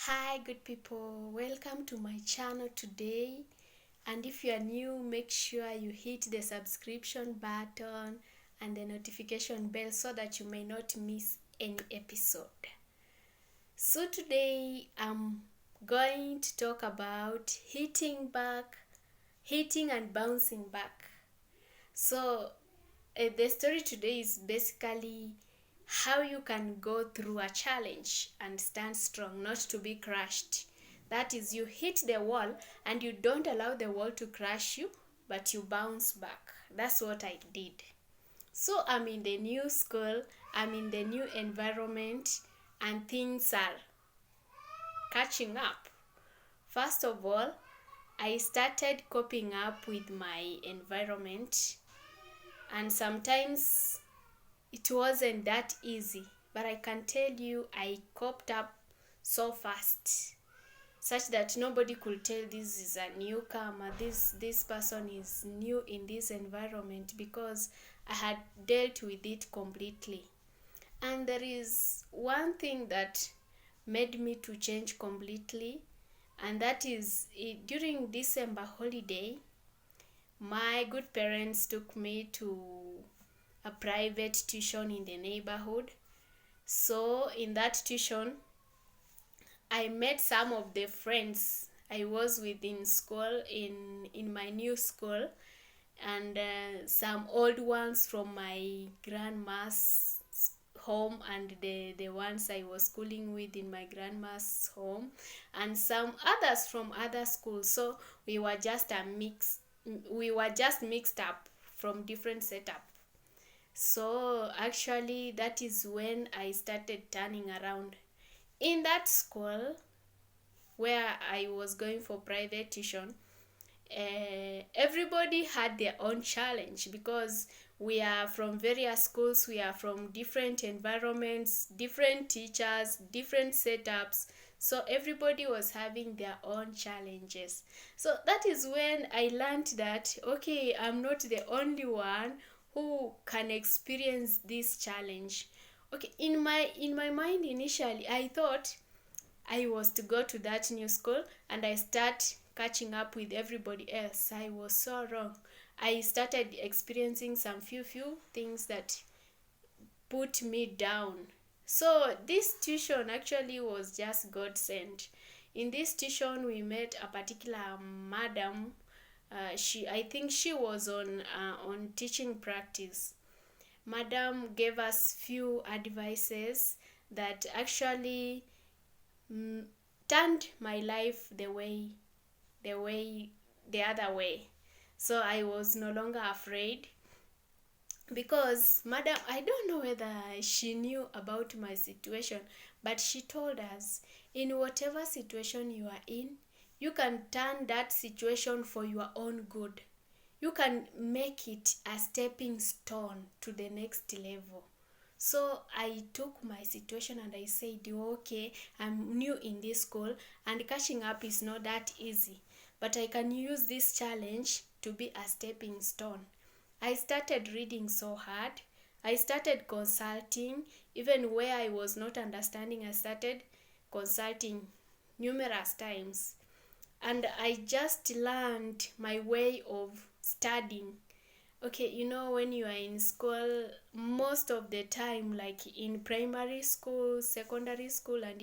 Hi, good people. Welcome to my channel today. And if you are new, make sure you hit the subscription button and the notification bell so that you may not miss any episode. So today I'm going to talk about hitting and bouncing back. So the story today is basically how you can go through a challenge and stand strong, not to be crushed. That is, you hit the wall and you don't allow the wall to crush you, but you bounce back. That's what I did. So I'm in the new school, I'm in the new environment, and things are catching up. First of all, I started coping up with my environment, and sometimes it wasn't that easy, but I can tell you I coped up so fast, such that nobody could tell this is a newcomer, this person is new in this environment, because I had dealt with it completely. And there is one thing that made me to change completely, and that is during December holiday, my good parents took me to a private tuition in the neighborhood. So in that tuition, I met some of the friends I was with in school, in my new school, and some old ones from my grandma's home, and the ones I was schooling with in my grandma's home, and some others from other schools. So we were just mixed up from different setup. So actually, that is when I started turning around. In that school where I was going for private tuition, everybody had their own challenge, because we are from various schools, we are from different environments, different teachers, different setups. So everybody was having their own challenges. So that is when I learned that, okay, I'm not the only one who can experience this challenge. Okay, in my mind initially, I thought I was to go to that new school and I start catching up with everybody else. I was so wrong. I started experiencing some few things that put me down. So this tuition actually was just God sent. In this tuition, we met a particular madam. I think she was on teaching practice. Madam gave us few advices that actually turned my life the other way. So I was no longer afraid, because madam, I don't know whether she knew about my situation, but she told us, in whatever situation you are in, you can turn that situation for your own good. You can make it a stepping stone to the next level. So I took my situation and I said, okay, I'm new in this school and catching up is not that easy, but I can use this challenge to be a stepping stone. I started reading so hard. I started consulting. Even where I was not understanding, I started consulting numerous times. And I just learned my way of studying. Okay, when you are in school, most of the time, like in primary school, secondary school, and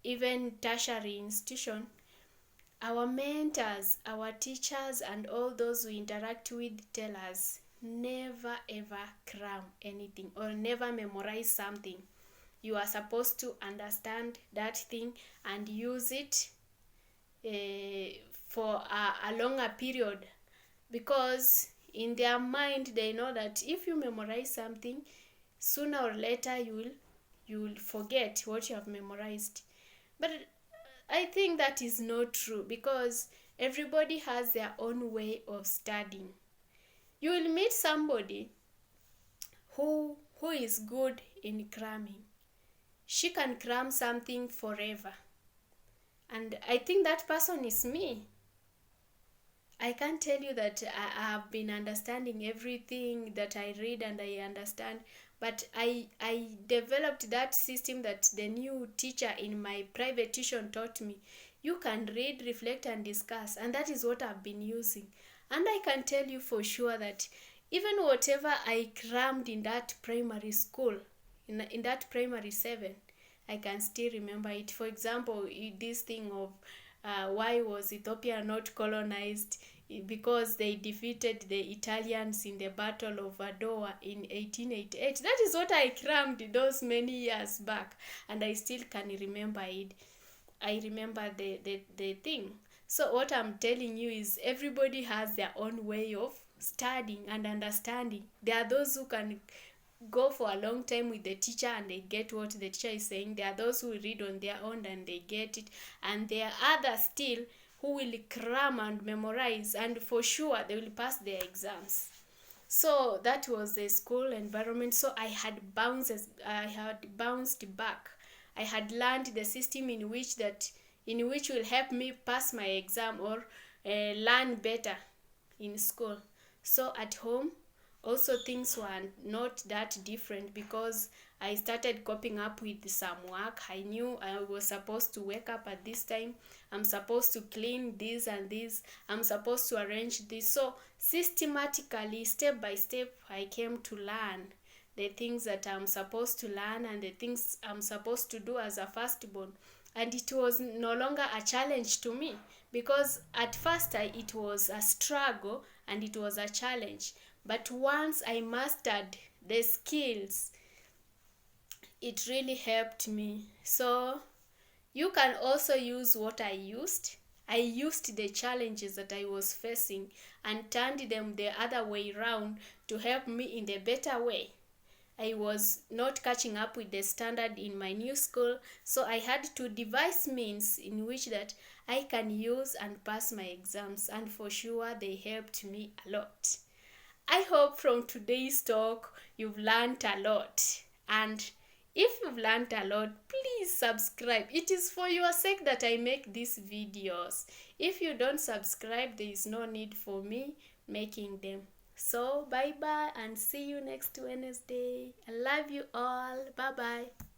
even tertiary institution, our mentors, our teachers, and all those we interact with tell us, never ever cram anything or never memorize something. You are supposed to understand that thing and use it for a longer period, because in their mind they know that if you memorize something, sooner or later you will forget what you have memorized. But I think that is not true, because everybody has their own way of studying. You will meet somebody who is good in cramming. She can cram something forever, and I think that person is me. I can't tell you that I have been understanding everything that I read and I understand, but I developed that system that the new teacher in my private tuition taught me. You can read, reflect, and discuss, and that is what I've been using. And I can tell you for sure that even whatever I crammed in that primary school, in that primary 7, I can still remember it. For example, this thing of why was Ethiopia not colonized? Because they defeated the Italians in the Battle of Adwa in 1888. That is what I crammed those many years back, and I still can remember it. I remember the thing. So what I'm telling you is everybody has their own way of studying and understanding. There are those who can go for a long time with the teacher and they get what the teacher is saying. There are those who read on their own and they get it, and there are others still who will cram and memorize, and for sure they will pass their exams. So that was the school environment. So I had bounced back. I had learned the system in which will help me pass my exam or learn better in school. So at home also things were not that different, because I started coping up with some work. I knew I was supposed to wake up at this time. I'm supposed to clean this and this. I'm supposed to arrange this. So systematically, step by step, I came to learn the things that I'm supposed to learn and the things I'm supposed to do as a firstborn. And it was no longer a challenge to me, because at first it was a struggle and it was a challenge. But once I mastered the skills, it really helped me. So you can also use what I used. I used the challenges that I was facing and turned them the other way around to help me in the better way. I was not catching up with the standard in my new school, so I had to devise means in which that I can use and pass my exams, and for sure they helped me a lot. I hope from today's talk you've learned a lot, and if you've learned a lot, please subscribe. It is for your sake that I make these videos. If you don't subscribe, there is no need for me making them. So bye bye and see you next Wednesday. I love you all. Bye bye.